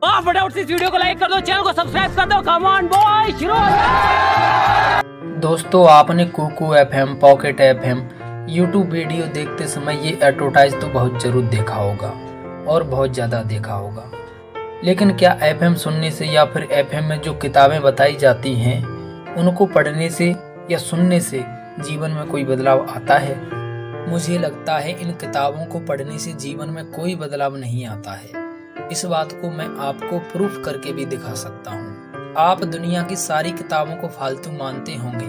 फटाफट इस वीडियो को लाइक कर दो, चैनल को सब्सक्राइब कर दो। कम ऑन बॉय, शुरू हो जाए। दोस्तों, आपने Kuku FM, Pocket FM, YouTube video देखते समय ये एडवर्टाइज तो बहुत जरूर देखा होगा और बहुत ज़्यादा देखा होगा। लेकिन क्या FM सुनने से या फिर FM में जो किताबें बताई जाती हैं उनको पढ़ने से या सुनने से जीवन में कोई बदलाव आता है? मुझे लगता है इन किताबों को पढ़ने से जीवन में कोई बदलाव नहीं आता है। इस बात को मैं आपको प्रूफ करके भी दिखा सकता हूँ। आप दुनिया की सारी किताबों को फालतू मानते होंगे,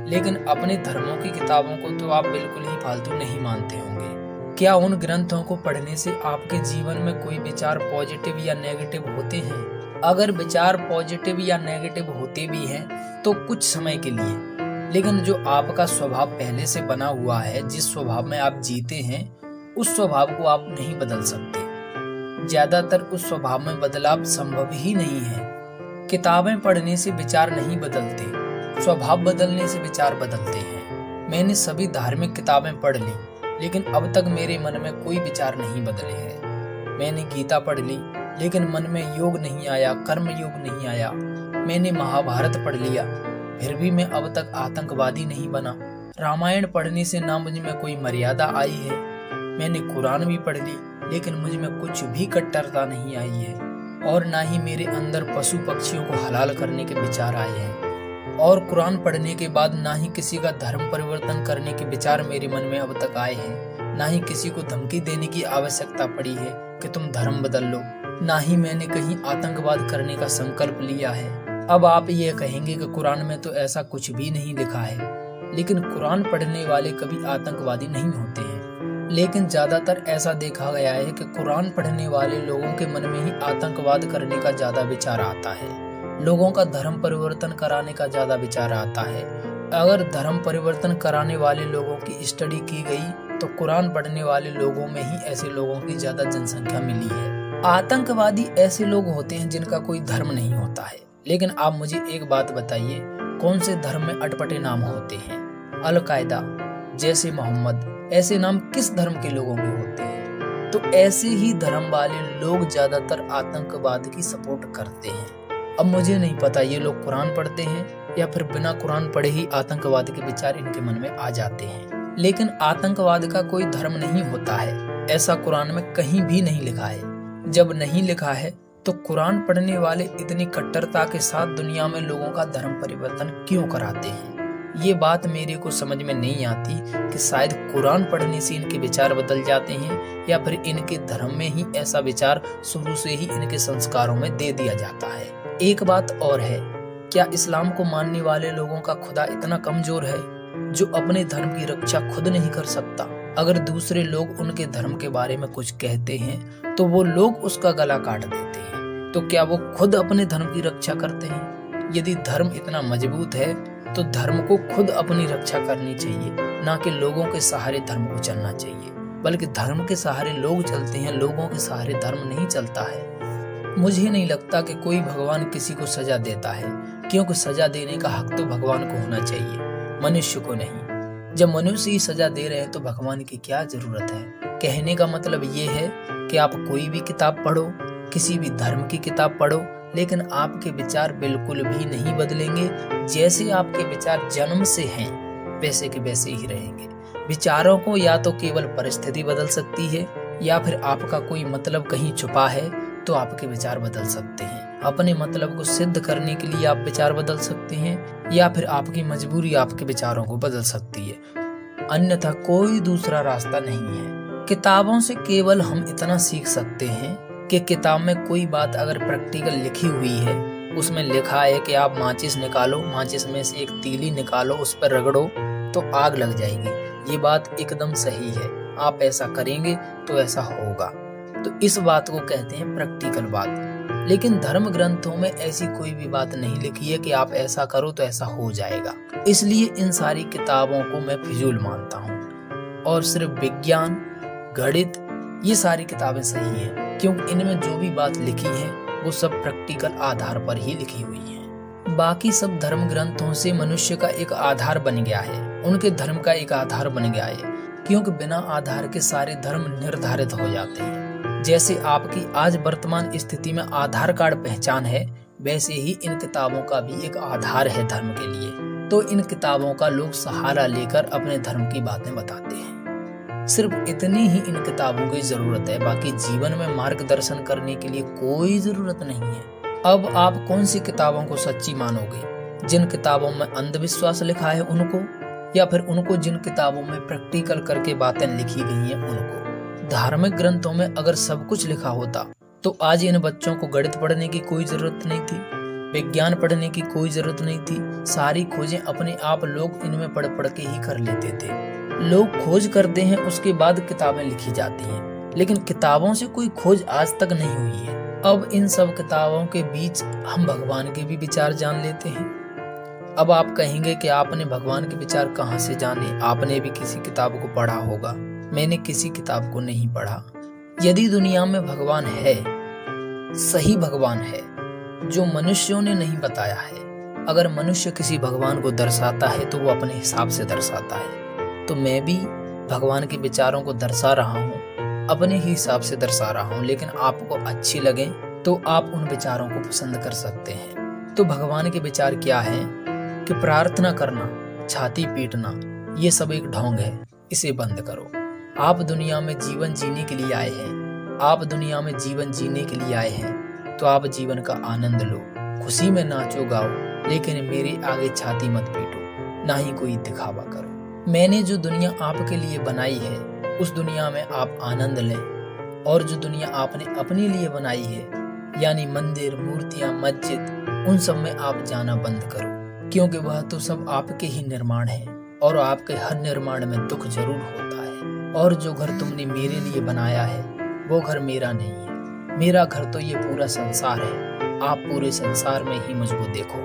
लेकिन अपने धर्मों की किताबों को तो आप बिल्कुल ही फालतू नहीं मानते होंगे। क्या उन ग्रंथों को पढ़ने से आपके जीवन में कोई विचार पॉजिटिव या नेगेटिव होते हैं? अगर विचार पॉजिटिव या नेगेटिव होते भी हैं तो कुछ समय के लिए, लेकिन जो आपका स्वभाव पहले से बना हुआ है, जिस स्वभाव में आप जीते हैं, उस स्वभाव को आप नहीं बदल सकते। ज्यादातर उस स्वभाव में बदलाव संभव ही नहीं है। किताबें पढ़ने से विचार नहीं बदलते, स्वभाव बदलने से विचार बदलते हैं। मैंने सभी धार्मिक किताबें पढ़ ली, लेकिन अब तक मेरे मन में कोई विचार नहीं बदले हैं। मैंने गीता पढ़ ली, लेकिन मन में योग नहीं आया, कर्म योग नहीं आया। मैंने महाभारत पढ़ लिया, फिर भी मैं अब तक आतंकवादी नहीं बना। रामायण पढ़ने से ना मुझ में कोई मर्यादा आई है। मैंने कुरान भी पढ़ ली, लेकिन मुझ में कुछ भी कट्टरता नहीं आई है, और ना ही मेरे अंदर पशु पक्षियों को हलाल करने के विचार आए हैं। और कुरान पढ़ने के बाद ना ही किसी का धर्म परिवर्तन करने के विचार मेरे मन में अब तक आए हैं, ना ही किसी को धमकी देने की आवश्यकता पड़ी है कि तुम धर्म बदल लो, ना ही मैंने कहीं आतंकवाद करने का संकल्प लिया है। अब आप ये कहेंगे कि कुरान में तो ऐसा कुछ भी नहीं लिखा है, लेकिन कुरान पढ़ने वाले कभी आतंकवादी नहीं होते हैं। लेकिन ज्यादातर ऐसा देखा गया है कि कुरान पढ़ने वाले लोगों के मन में ही आतंकवाद करने का ज्यादा विचार आता है, लोगों का धर्म परिवर्तन कराने का ज्यादा विचार आता है। अगर धर्म परिवर्तन कराने वाले लोगों की स्टडी की गई तो कुरान पढ़ने वाले लोगों में ही ऐसे लोगों की ज्यादा जनसंख्या मिली है। आतंकवादी ऐसे लोग होते हैं जिनका कोई धर्म नहीं होता है। लेकिन आप मुझे एक बात बताइए, कौन से धर्म में अटपटे नाम होते हैं? अल-कायदा, जैसे मोहम्मद, ऐसे नाम किस धर्म के लोगों के होते हैं? तो ऐसे ही धर्म वाले लोग ज्यादातर आतंकवाद की सपोर्ट करते हैं। अब मुझे नहीं पता ये लोग कुरान पढ़ते हैं या फिर बिना कुरान पढ़े ही आतंकवाद के विचार इनके मन में आ जाते हैं। लेकिन आतंकवाद का कोई धर्म नहीं होता है, ऐसा कुरान में कहीं भी नहीं लिखा है। जब नहीं लिखा है तो कुरान पढ़ने वाले इतनी कट्टरता के साथ दुनिया में लोगों का धर्म परिवर्तन क्यों कराते हैं? ये बात मेरे को समझ में नहीं आती कि शायद कुरान पढ़ने से इनके विचार बदल जाते हैं या फिर इनके धर्म में ही ऐसा विचार शुरू से ही इनके संस्कारों में दे दिया जाता है। एक बात और है, क्या इस्लाम को मानने वाले लोगों का खुदा इतना कमजोर है जो अपने धर्म की रक्षा खुद नहीं कर सकता? अगर दूसरे लोग उनके धर्म के बारे में कुछ कहते हैं तो वो लोग उसका गला काट देते हैं, तो क्या वो खुद अपने धर्म की रक्षा करते हैं? यदि धर्म इतना मजबूत है तो धर्म को खुद अपनी रक्षा करनी चाहिए, ना कि लोगों के सहारे धर्म को चलना चाहिए। बल्कि धर्म के सहारे लोग चलते हैं, लोगों के सहारे धर्म नहीं चलता है। मुझे नहीं लगता कि कोई भगवान किसी को सजा देता है, क्योंकि सजा देने का हक तो भगवान को होना चाहिए, मनुष्य को नहीं। जब मनुष्य ही सजा दे रहे हैं तो भगवान की क्या जरूरत है? कहने का मतलब ये है कि आप कोई भी किताब पढ़ो, किसी भी धर्म की किताब पढ़ो, लेकिन आपके विचार बिल्कुल भी नहीं बदलेंगे। जैसे आपके विचार जन्म से हैं वैसे के वैसे ही रहेंगे। विचारों को या तो केवल परिस्थिति बदल सकती है, या फिर आपका कोई मतलब कहीं छुपा है तो आपके विचार बदल सकते हैं। अपने मतलब को सिद्ध करने के लिए आप विचार बदल सकते हैं, या फिर आपकी मजबूरी आपके विचारों को बदल सकती है, अन्यथा कोई दूसरा रास्ता नहीं है। किताबों से केवल हम इतना सीख सकते हैं कि किताब में कोई बात अगर प्रैक्टिकल लिखी हुई है, उसमें लिखा है कि आप माचिस निकालो, माचिस में से एक तीली निकालो, उस पर रगड़ो तो आग लग जाएगी, ये बात एकदम सही है, आप ऐसा करेंगे तो ऐसा होगा। तो इस बात को कहते हैं प्रैक्टिकल बात। लेकिन धर्म ग्रंथों में ऐसी कोई भी बात नहीं लिखी है कि आप ऐसा करो तो ऐसा हो जाएगा। इसलिए इन सारी किताबों को मैं फिजूल मानता हूँ, और सिर्फ विज्ञान, गणित, ये सारी किताबें सही हैं, क्योंकि इनमें जो भी बात लिखी है वो सब प्रैक्टिकल आधार पर ही लिखी हुई है। बाकी सब धर्म ग्रंथों से मनुष्य का एक आधार बन गया है, उनके धर्म का एक आधार बन गया है, क्योंकि बिना आधार के सारे धर्म निर्धारित हो जाते हैं। जैसे आपकी आज वर्तमान स्थिति में आधार कार्ड पहचान है, वैसे ही इन किताबों का भी एक आधार है धर्म के लिए। तो इन किताबों का लोग सहारा लेकर अपने धर्म की बातें बताते हैं। सिर्फ इतनी ही इन किताबों की जरूरत है, बाकी जीवन में मार्गदर्शन करने के लिए कोई जरूरत नहीं है। अब आप कौन सी किताबों को सच्ची मानोगे? जिन किताबों में अंधविश्वास लिखा है उनको, या फिर उनको जिन किताबों में प्रैक्टिकल करके बातें लिखी गई हैं उनको? धार्मिक ग्रंथों में अगर सब कुछ लिखा होता तो आज इन बच्चों को गणित पढ़ने की कोई जरूरत नहीं थी, विज्ञान पढ़ने की कोई जरूरत नहीं थी। सारी खोजें अपने आप लोग इनमें पढ़ पढ़ के ही कर लेते थे। लोग खोज करते हैं, उसके बाद किताबें लिखी जाती हैं, लेकिन किताबों से कोई खोज आज तक नहीं हुई है। अब इन सब किताबों के बीच हम भगवान के भी विचार जान लेते हैं। अब आप कहेंगे कि आपने भगवान के विचार कहाँ से जाने? आपने भी किसी किताब को पढ़ा होगा। मैंने किसी किताब को नहीं पढ़ा। यदि दुनिया में भगवान है, सही भगवान है जो मनुष्यों ने नहीं बताया है, अगर मनुष्य किसी भगवान को दर्शाता है तो वो अपने हिसाब से दर्शाता है, तो मैं भी भगवान के विचारों को दर्शा रहा हूँ, अपने ही हिसाब से दर्शा रहा हूँ। लेकिन आपको अच्छी लगे तो आप उन विचारों को पसंद कर सकते हैं। तो भगवान के विचार क्या है कि प्रार्थना करना, छाती पीटना, ये सब एक ढोंग है, इसे बंद करो। आप दुनिया में जीवन जीने के लिए आए हैं, आप दुनिया में जीवन जीने के लिए आए हैं, तो आप जीवन का आनंद लो, खुशी में नाचो गाओ, लेकिन मेरे आगे छाती मत पीटो, ना ही कोई दिखावा करो। मैंने जो दुनिया आपके लिए बनाई है उस दुनिया में आप आनंद लें, और जो दुनिया आपने अपने लिए बनाई है, यानी मंदिर, मूर्तियां, मस्जिद, उन सब में आप जाना बंद करो, क्योंकि वह तो सब आपके ही निर्माण है, और आपके हर निर्माण में दुख जरूर होता है। और जो घर तुमने मेरे लिए बनाया है वो घर मेरा नहीं है, मेरा घर तो ये पूरा संसार है। आप पूरे संसार में ही मुझको देखो।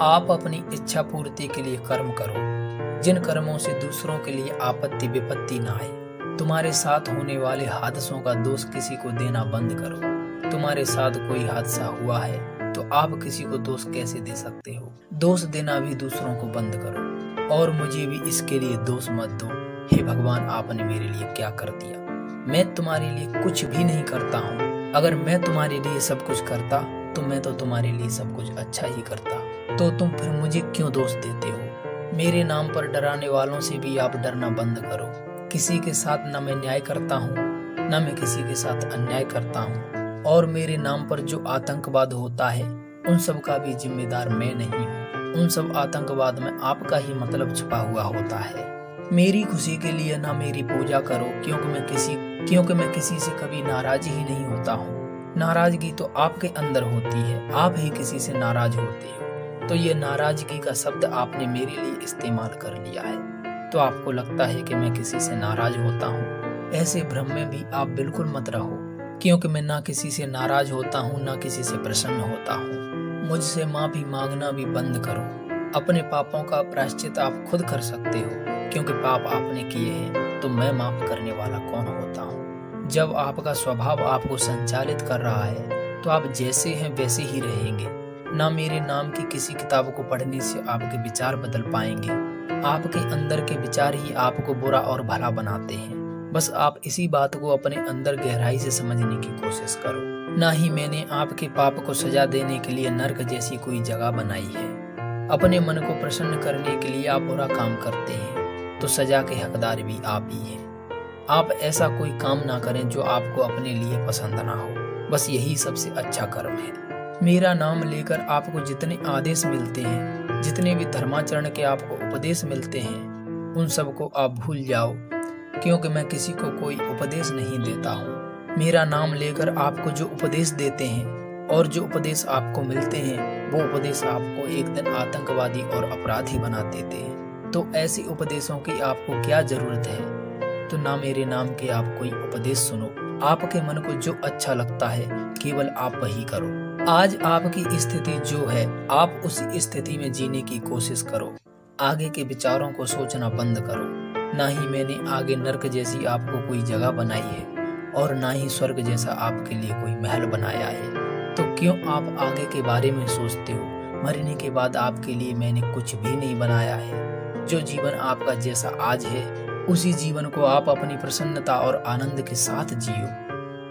आप अपनी इच्छा पूर्ति के लिए कर्म करो, जिन कर्मों से दूसरों के लिए आपत्ति विपत्ति ना आए। तुम्हारे साथ होने वाले हादसों का दोष किसी को देना बंद करो। तुम्हारे साथ कोई हादसा हुआ है तो आप किसी को दोष कैसे दे सकते हो? दोष देना भी दूसरों को बंद करो, और मुझे भी इसके लिए दोष मत दो। हे भगवान, आपने मेरे लिए क्या कर दिया? मैं तुम्हारे लिए कुछ भी नहीं करता हूँ। अगर मैं तुम्हारे लिए सब कुछ करता तो मैं तो तुम्हारे लिए सब कुछ अच्छा ही करता, तो तुम फिर मुझे क्यों दोष देते हो? मेरे नाम पर डराने वालों से भी आप डरना बंद करो। किसी के साथ न मैं न्याय करता हूँ, न मैं किसी के साथ अन्याय करता हूँ, और मेरे नाम पर जो आतंकवाद होता है उन सब का भी जिम्मेदार मैं नहीं हूँ। उन सब आतंकवाद में आपका ही मतलब छुपा हुआ होता है। मेरी खुशी के लिए ना मेरी पूजा करो, क्योंकि मैं किसी से कभी नाराज ही नहीं होता हूँ। नाराजगी तो आपके अंदर होती है, आप ही किसी से नाराज होते हो। तो ये नाराजगी का शब्द आपने मेरे लिए इस्तेमाल कर लिया है, तो आपको लगता है कि मैं किसी से नाराज होता हूँ। ऐसे भ्रम में भी आप बिल्कुल मत रहो, क्योंकि मैं ना किसी से नाराज होता हूँ, ना किसी से प्रसन्न होता हूँ। मुझसे माफी मांगना भी बंद करो। अपने पापों का प्रायश्चित आप खुद कर सकते हो, क्योंकि पाप आपने किए हैं तो मैं माफ करने वाला कौन होता हूँ? जब आपका स्वभाव आपको संचालित कर रहा है तो आप जैसे हैं वैसे ही रहेंगे। ना मेरे नाम की किसी किताब को पढ़ने से आपके विचार बदल पाएंगे। आपके अंदर के विचार ही आपको बुरा और भला बनाते हैं। बस आप इसी बात को अपने अंदर गहराई से समझने की कोशिश करो। ना ही मैंने आपके पाप को सजा देने के लिए नर्क जैसी कोई जगह बनाई है। अपने मन को प्रसन्न करने के लिए आप बुरा काम करते हैं तो सजा के हकदार भी आप ही हैं। आप ऐसा कोई काम ना करें जो आपको अपने लिए पसंद ना हो। बस यही सबसे अच्छा कर्म है। मेरा नाम लेकर आपको जितने आदेश मिलते हैं, जितने भी धर्माचरण के आपको उपदेश मिलते हैं, उन सबको आप भूल जाओ, क्योंकि मैं किसी को कोई उपदेश नहीं देता हूँ। मेरा नाम लेकर आपको जो उपदेश देते हैं और जो उपदेश आपको मिलते हैं, वो उपदेश आपको एक दिन आतंकवादी और अपराधी बना देते हैं। तो ऐसे उपदेशों की आपको क्या जरूरत है? तो ना मेरे नाम के आप कोई उपदेश सुनो। आपके मन को जो अच्छा लगता है केवल आप वही करो। आज आपकी स्थिति जो है, आप उस स्थिति में जीने की कोशिश करो। आगे के विचारों को सोचना बंद करो। ना ही मैंने आगे नर्क जैसी आपको कोई जगह बनाई है और ना ही स्वर्ग जैसा आपके लिए कोई महल बनाया है। तो क्यों आप आगे के बारे में सोचते हो? मरने के बाद आपके लिए मैंने कुछ भी नहीं बनाया है। जो जीवन आपका जैसा आज है, उसी जीवन को आप अपनी प्रसन्नता और आनंद के साथ जियो।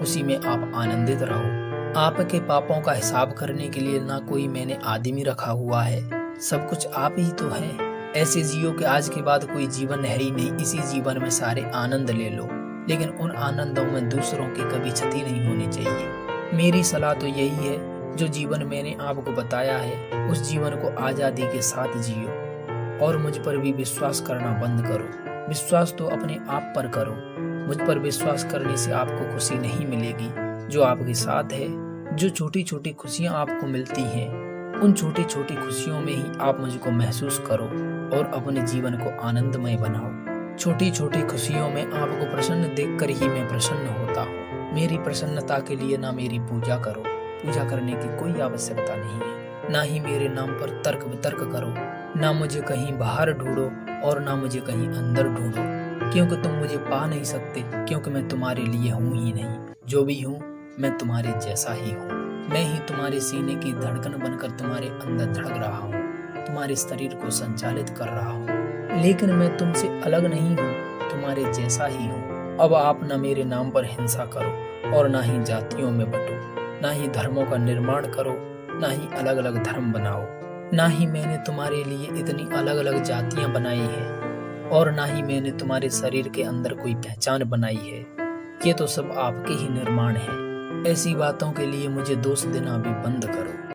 उसी में आप आनंदित रहो। आपके पापों का हिसाब करने के लिए ना कोई मैंने आदमी रखा हुआ है, सब कुछ आप ही तो हैं। ऐसे जियो कि आज के बाद कोई जीवन है ही नहीं, इसी जीवन में सारे आनंद ले लो, लेकिन उन आनंदों में दूसरों की कभी क्षति नहीं होनी चाहिए। मेरी सलाह तो यही है, जो जीवन मैंने आपको बताया है उस जीवन को आज़ादी के साथ जियो और मुझ पर भी विश्वास करना बंद करो। विश्वास तो अपने आप पर करो, मुझ पर विश्वास करने से आपको खुशी नहीं मिलेगी जो आपके साथ है। जो छोटी छोटी खुशियाँ आपको मिलती हैं, उन छोटी छोटी खुशियों में ही आप मुझको महसूस करो और अपने जीवन को आनंदमय बनाओ। छोटी छोटी खुशियों में आपको प्रसन्न देखकर ही मैं प्रसन्न होता हूँ। मेरी प्रसन्नता के लिए ना मेरी पूजा करो, पूजा करने की कोई आवश्यकता नहीं है। ना ही मेरे नाम पर तर्क वितर्क करो, ना मुझे कहीं बाहर ढूंढो और ना मुझे कहीं अंदर ढूंढो, क्योंकि तुम मुझे पा नहीं सकते, क्योंकि मैं तुम्हारे लिए हूँ ही नहीं। जो भी हूँ मैं तुम्हारे जैसा ही हूँ। मैं ही तुम्हारे सीने की धड़कन बनकर तुम्हारे अंदर धड़क रहा हूँ, तुम्हारे शरीर को संचालित कर रहा हूँ, लेकिन मैं तुमसे अलग नहीं हूँ, तुम्हारे जैसा ही हूँ। अब आप न मेरे नाम पर हिंसा करो और ना ही जातियों में बंटो, ना ही धर्मों का निर्माण करो, ना ही अलग अलग धर्म बनाओ। ना ही मैंने तुम्हारे लिए इतनी अलग अलग जातियां बनाई हैं और ना ही मैंने तुम्हारे शरीर के अंदर कोई पहचान बनाई है। ये तो सब आपके ही निर्माण है। ऐसी बातों के लिए मुझे दोष देना भी बंद करो।